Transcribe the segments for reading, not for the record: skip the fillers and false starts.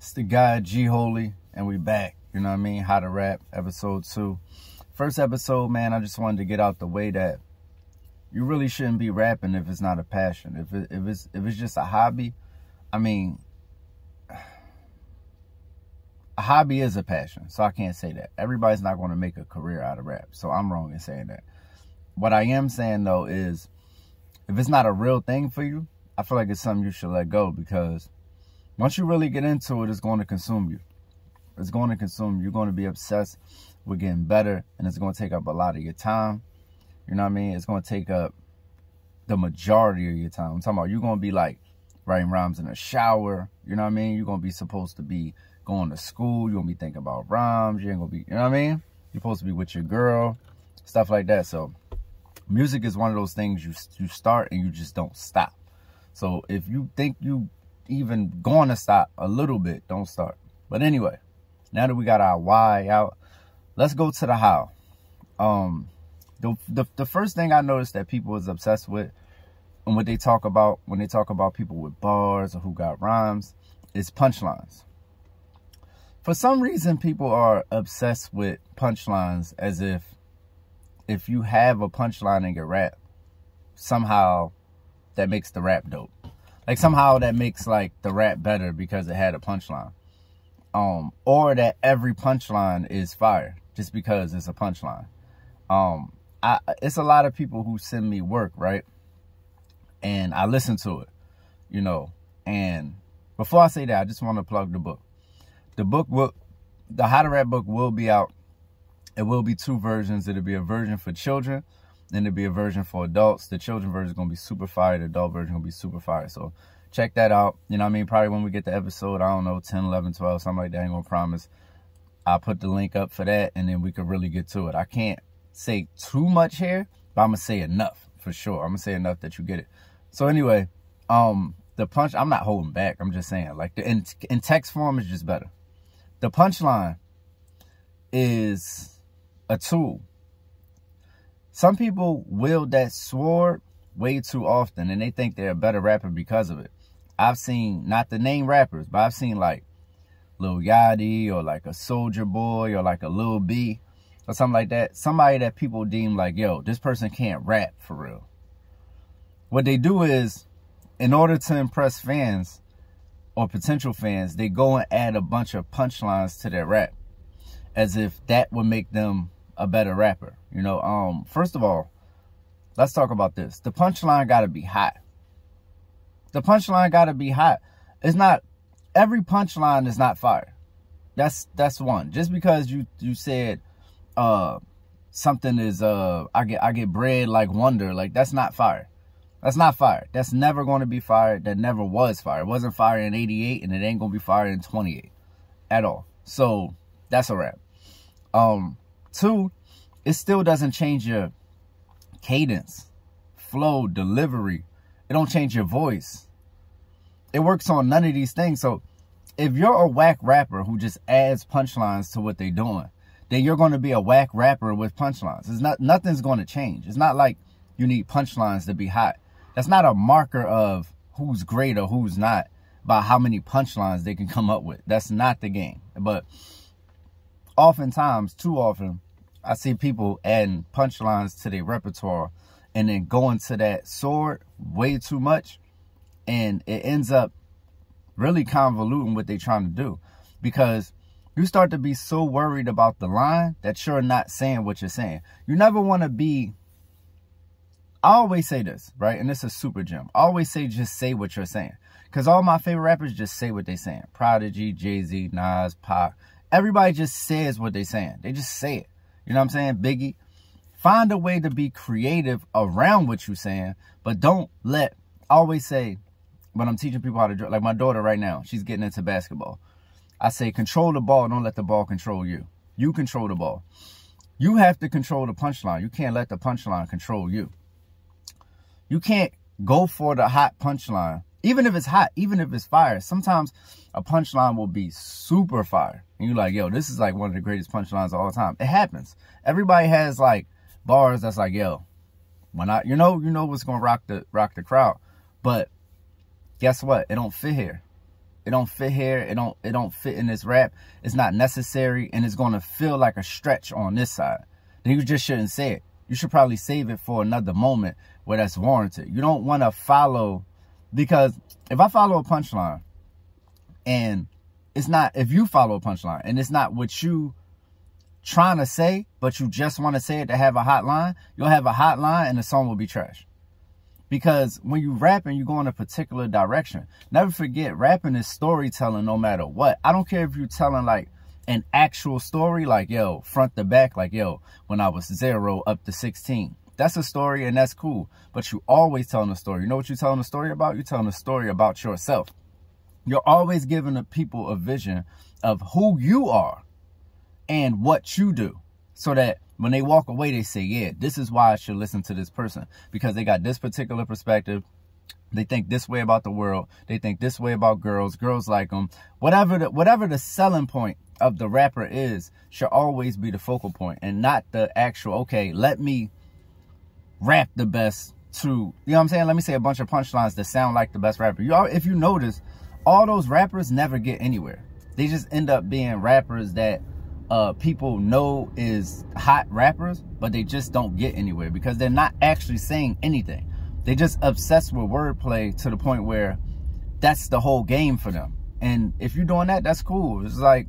It's the guy G Holy, and we back. You know what I mean? HottaRap, episode 2. First episode, man, I just wanted to get out the way that you really shouldn't be rapping if it's not a passion. If it's just a hobby, I mean, a hobby is a passion, so I can't say that. Everybody's not going to make a career out of rap, so I'm wrong in saying that. What I am saying, though, is if it's not a real thing for you, I feel like it's something you should let go, because once you really get into it, it's going to consume you. It's going to consume you. You're going to be obsessed with getting better, and it's going to take up a lot of your time. You know what I mean? It's going to take up the majority of your time. I'm talking about you're going to be like writing rhymes in the shower. You know what I mean? You're going to be supposed to be going to school. You're going to be thinking about rhymes. You ain't going to be, you know what I mean? You're supposed to be with your girl, stuff like that. So music is one of those things you start and you just don't stop. So if you think you even going to stop a little bit, don't start. But anyway, now that we got our why out, let's go to the how. The first thing I noticed that people is obsessed with, and what they talk about when they talk about people with bars or who got rhymes, is punchlines. For some reason, people are obsessed with punchlines as if you have a punchline in your rap, somehow that makes the rap dope. Like somehow that makes like the rap better because it had a punchline. Or that every punchline is fire just because it's a punchline. It's a lot of people who send me work, right? And I listen to it, you know. And before I say that, I just want to plug the book. The HottaRap book will be out. It will be 2 versions. It'll be a version for children, then it'll be a version for adults. The children version is going to be super fire. The adult version is going to be super fire. So check that out. You know what I mean? Probably when we get the episode, I don't know, 10, 11, 12, something like that. I ain't going to promise. I'll put the link up for that, and then we can really get to it. I can't say too much here, but I'm going to say enough for sure. I'm going to say enough that you get it. So anyway, the punch, I'm not holding back. I'm just saying, like, in text form is just better. The punchline is a tool. Some people wield that sword way too often, and they think they're a better rapper because of it. I've seen, not to name rappers, but I've seen like Lil Yachty or like a Soulja Boy or like a Lil B or something like that. Somebody that people deem like, yo, this person can't rap for real. What they do is, in order to impress fans or potential fans, they go and add a bunch of punchlines to their rap as if that would make them a better rapper. You know, first of all, let's talk about this. The punchline got to be hot. The punchline got to be hot. It's not, every punchline is not fire. That's one. Just because you said something is I get bread like Wonder, like that's not fire. That's not fire. That's never going to be fire. That never was fire. It wasn't fire in 88, and it ain't going to be fire in 28 at all. So that's a wrap. 2, it still doesn't change your cadence, flow, delivery. It don't change your voice. It works on none of these things. So if you're a whack rapper who just adds punchlines to what they're doing, then you're going to be a whack rapper with punchlines. Nothing's going to change. It's not like you need punchlines to be hot. That's not a marker of who's great or who's not by how many punchlines they can come up with. That's not the game. But oftentimes, too often, I see people adding punchlines to their repertoire and then going to that sword way too much. And it ends up really convoluting what they're trying to do. Because you start to be so worried about the line that you're not saying what you're saying. You never want to be... I always say this, right? And this is super gem. I always say just say what you're saying. Because all my favorite rappers just say what they're saying. Prodigy, Jay-Z, Nas, Pac. Everybody just says what they're saying. They just say it. You know what I'm saying? Biggie. Find a way to be creative around what you're saying. But don't let... I always say, when I'm teaching people how to draw, like my daughter right now, she's getting into basketball. I say, control the ball. Don't let the ball control you. You control the ball. You have to control the punchline. You can't let the punchline control you. You can't go for the hot punchline. Even if it's hot, even if it's fire. Sometimes a punchline will be super fire. And you're like, yo, this is like one of the greatest punchlines of all time. It happens. Everybody has like bars that's like, yo, when I, you know what's going to rock the crowd. But guess what? It don't fit here. It don't fit here. It don't fit in this rap. It's not necessary, and it's going to feel like a stretch on this side. Then you just shouldn't say it. You should probably save it for another moment where that's warranted. You don't want to follow, because if I follow a punchline and it's not, if you follow a punchline and it's not what you trying to say, but you just want to say it to have a hot line, you'll have a hot line and the song will be trash. Because when you rapping, you go in a particular direction. Never forget, rapping is storytelling no matter what. I don't care if you're telling like an actual story, like, yo, front to back, like, yo, when I was 0 up to 16. That's a story and that's cool. But you always telling a story. You know what you're telling a story about? You're telling a story about yourself. You're always giving the people a vision of who you are and what you do, so that when they walk away, they say, yeah, this is why I should listen to this person, because they got this particular perspective. They think this way about the world. They think this way about girls. Girls like them. Whatever the selling point of the rapper is should always be the focal point, and not the actual, okay, let me rap the best to, you know what I'm saying? Let me say a bunch of punchlines that sound like the best rapper. If you notice, all those rappers never get anywhere. They just end up being rappers that people know is hot rappers, but they just don't get anywhere because they're not actually saying anything. They just obsessed with wordplay to the point where that's the whole game for them. And if you're doing that, that's cool. It's like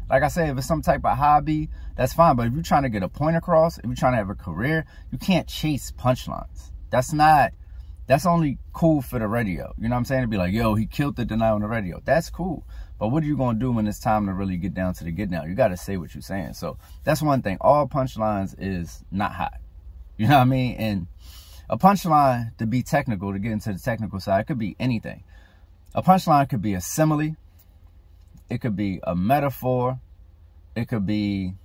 I say, if it's some type of hobby, that's fine. But if you're trying to get a point across, if you're trying to have a career, you can't chase punchlines. That's only cool for the radio. You know what I'm saying? To be like, yo, he killed it tonight on the radio. That's cool. But what are you going to do when it's time to really get down to the get down? You got to say what you're saying. So that's one thing. All punchlines is not hot. You know what I mean? And a punchline, to be technical, to get into the technical side, it could be anything. A punchline could be a simile. It could be a metaphor. It could be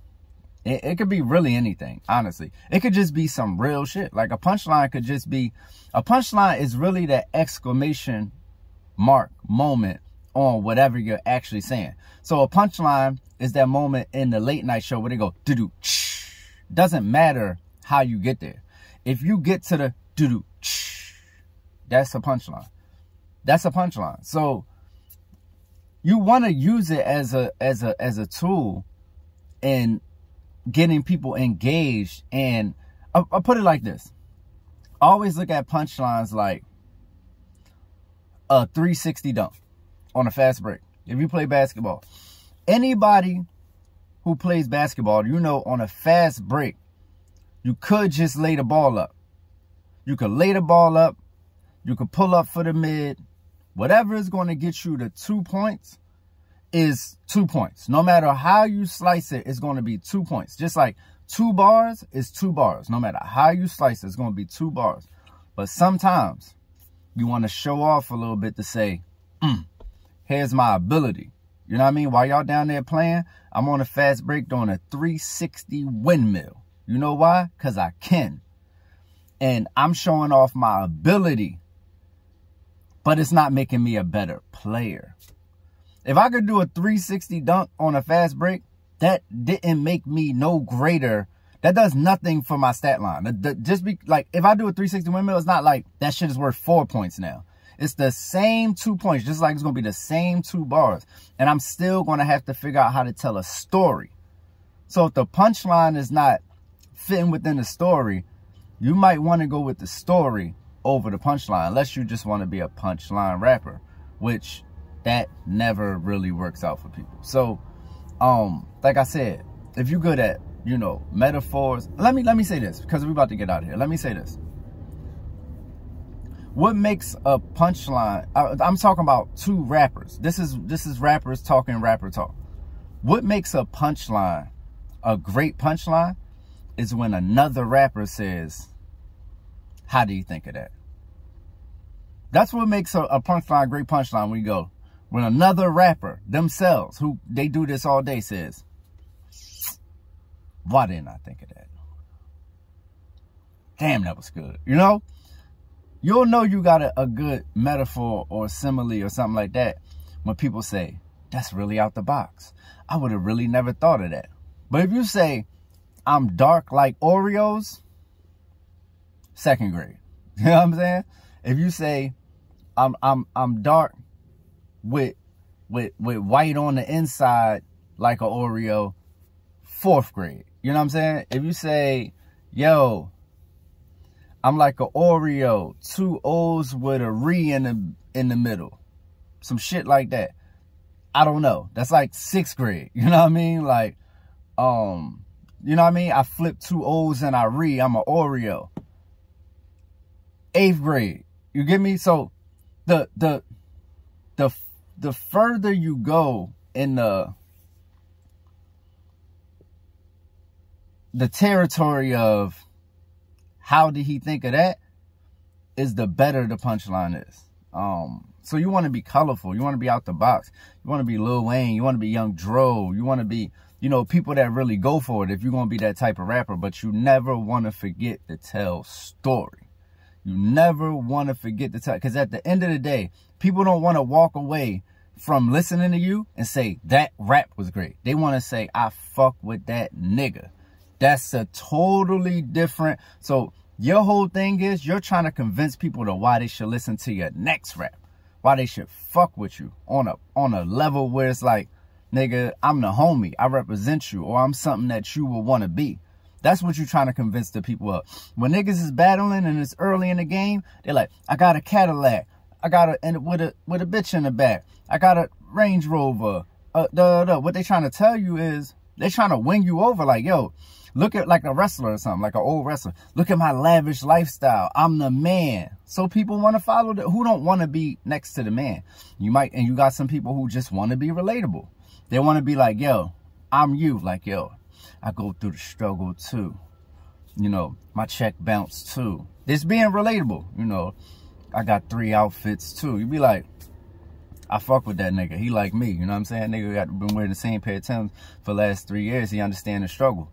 really anything, honestly. It could just be some real shit. Like a punchline could just be, a punchline is really that exclamation mark moment on whatever you're actually saying. So a punchline is that moment in the late night show where they go, doo-doo, doesn't matter how you get there. If you get to the doo-doo, that's a punchline. That's a punchline. So you want to use it as a tool in getting people engaged. And I'll put it like this. I always look at punchlines like a 360 dunk on a fast break. If you play basketball, anybody who plays basketball, you know, on a fast break, you could just lay the ball up. You could lay the ball up. You could pull up for the mid. Whatever is going to get you the 2 points is 2 points. No matter how you slice it, it's going to be 2 points. Just like 2 bars is 2 bars. No matter how you slice it, it's going to be 2 bars. But sometimes you want to show off a little bit to say, here's my ability. You know what I mean? While y'all down there playing, I'm on a fast break doing a 360 windmill. You know why? Because I can. And I'm showing off my ability. But it's not making me a better player. If I could do a 360 dunk on a fast break, that didn't make me no greater. That does nothing for my stat line. Just be like, if I do a 360 windmill, it's not like that shit is worth 4 points now. It's the same 2 points, just like it's going to be the same 2 bars. And I'm still going to have to figure out how to tell a story. So if the punchline is not fitting within the story, you might want to go with the story over the punchline, unless you just want to be a punchline rapper, which that never really works out for people. So, like I said, if you're good at, you know, metaphors, let me say this, because we're about to get out of here. Let me say this. What makes a punchline? I'm talking about 2 rappers. This is rappers talking rapper talk. What makes a punchline a great punchline is when another rapper says, how do you think of that? That's what makes a punchline a great punchline. When you go, when another rapper themselves, who they do this all day, says, why didn't I think of that? Damn, that was good. You know? You'll know you got a good metaphor or simile or something like that when people say, that's really out the box. I would have really never thought of that. But if you say, I'm dark like Oreos, 2nd grade. You know what I'm saying? If you say, I'm dark with with white on the inside like an Oreo, 4th grade. You know what I'm saying? If you say, yo, I'm like an Oreo, 2 O's with a re in the middle, some shit like that. I don't know. That's like 6th grade. You know what I mean? Like, you know what I mean? I flip 2 O's and I re. I'm an Oreo. 8th grade. You get me? So the further you go in the territory of how did he think of that, is the better the punchline is. So you want to be colorful. You want to be out the box. You want to be Lil Wayne. You want to be Young Dro. You want to be, you know, people that really go for it if you're going to be that type of rapper. But you never want to forget to tell story. You never want to forget to tell. Because at the end of the day, people don't want to walk away from listening to you and say, that rap was great. They want to say, I fuck with that nigga. That's a totally different. So your whole thing is you're trying to convince people to why they should listen to your next rap. Why they should fuck with you on a level where it's like, nigga, I'm the homie. I represent you, or I'm something that you will want to be. That's what you're trying to convince the people of. When niggas is battling and it's early in the game, they're like, I got a Cadillac. I got a, and with a bitch in the back. I got a Range Rover. What they trying to tell you is they trying to win you over. Like, yo, look at like a wrestler or something, like an old wrestler. Look at my lavish lifestyle. I'm the man. So people want to follow who don't want to be next to the man. You might, and you got some people who just want to be relatable. They want to be like, yo, I'm you. Like, yo, I go through the struggle too. You know, my check bounce too. It's being relatable. You know, I got 3 outfits too. You be like, I fuck with that nigga. He like me. You know what I'm saying? Nigga been wearing the same pair of Timbs for the last 3 years. He understand the struggle.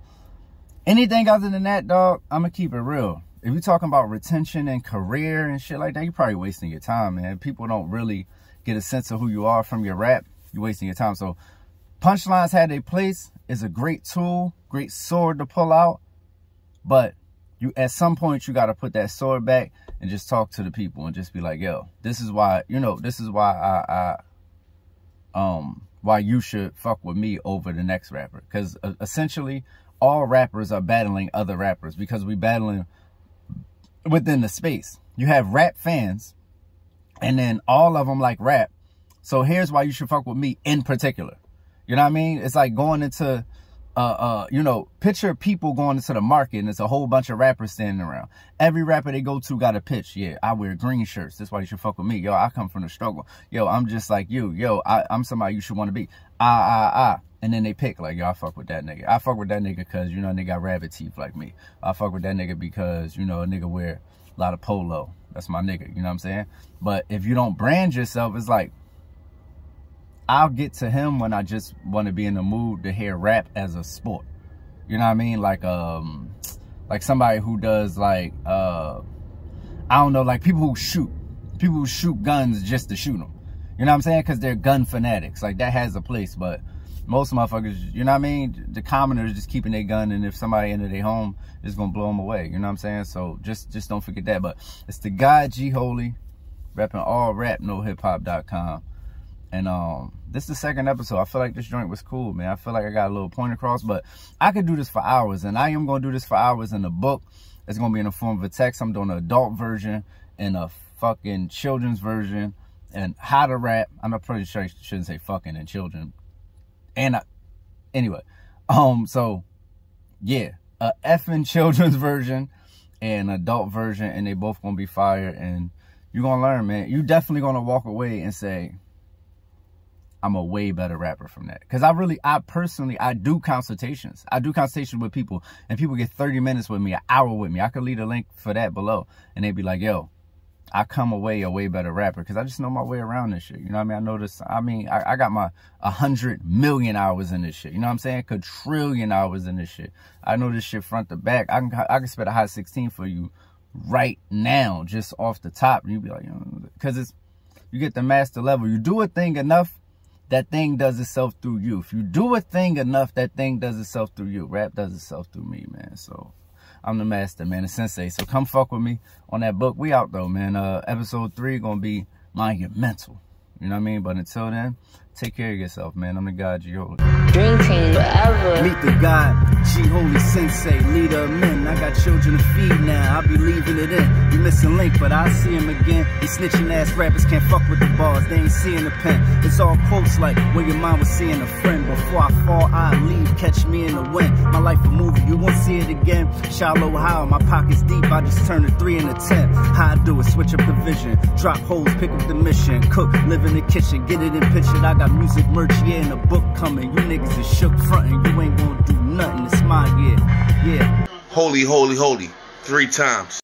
Anything other than that, dog, I'm going to keep it real. If you're talking about retention and career and shit like that, you're probably wasting your time, man. People don't really get a sense of who you are from your rap. You're wasting your time. So punchlines had a place. It's a great tool, great sword to pull out. But you, at some point, you got to put that sword back and just talk to the people and just be like, yo, this is why, you know, this is why why you should fuck with me over the next rapper. Because essentially, all rappers are battling other rappers because we battling within the space. You have rap fans, and then all of them like rap. So here's why you should fuck with me in particular. You know what I mean? It's like going into, you know, picture people going into the market and it's a whole bunch of rappers standing around. Every rapper they go to got a pitch. Yeah, I wear green shirts. That's why you should fuck with me. Yo, I come from the struggle. Yo, I'm just like you. Yo, I'm somebody you should want to be. And then they pick like, yo, I fuck with that nigga. I fuck with that nigga because, you know, a nigga got rabbit teeth like me. I fuck with that nigga because, you know, a nigga wear a lot of polo. That's my nigga. You know what I'm saying? But if you don't brand yourself, it's like, I'll get to him when I just want to be in the mood to hear rap as a sport. You know what I mean? Like somebody who does like, I don't know, like people who shoot guns just to shoot them. You know what I'm saying? Because they're gun fanatics. Like that has a place, but most motherfuckers, you know what I mean? The commoners just keeping their gun, and if somebody into their home, it's gonna blow them away. You know what I'm saying? So just don't forget that. But it's the guy G Holy, repping all rap, nohiphop.com. And this is the 2nd episode. I feel like this joint was cool, man. I feel like I got a little point across, but I could do this for hours, and I am gonna do this for hours in the book. It's gonna be in the form of a text. I'm doing an adult version and a fucking children's version, and HottaRap. I'm not pretty sure I shouldn't say fucking and children. And anyway, so yeah, a effing children's version and adult version, and they both gonna be fire, and you're gonna learn, man. You definitely gonna walk away and say, I'm a way better rapper from that. Because I personally do consultations. I do consultations with people, and people get 30 minutes with me, an hour with me. I could leave a link for that below, and they'd be like, yo, I come away a way better rapper because I just know my way around this shit. You know what I mean? I know this. I mean, I got my 100 million hours in this shit. You know what I'm saying? Quadrillion hours in this shit. I know this shit front to back. I can spit a hot 16 for you right now, just off the top. And you be like, you know, because you get the master level. You do a thing enough, that thing does itself through you. If you do a thing enough, that thing does itself through you. Rap does itself through me, man. So I'm the master, man, the sensei. So come fuck with me on that book. We out, though, man. Episode 3 gonna be monumental. You know what I mean? But until then, Take care of yourself, man. I'm the God, G-Holy. Dream team forever. Meet the God, G-Holy Sensei, leader of men. I got children to feed now, I'll be leaving it in. You missing Link, but I'll see him again. These snitching ass rappers can't fuck with the bars, they ain't seeing the pen. It's all quotes like when your mom was seeing a friend. Before I fall, I leave, catch me in the wind. My life a movie, you won't see it again. Shallow how, my pockets deep, I just turn a 3 into 10. How I do it, switch up the vision, drop holes, pick up the mission, cook, live in the kitchen, get it in picture. I got music merch, yeah, and a book coming. You niggas is shook frontin', you ain't gonna do nothing. It's my year, yeah. Holy, holy, holy, 3 times.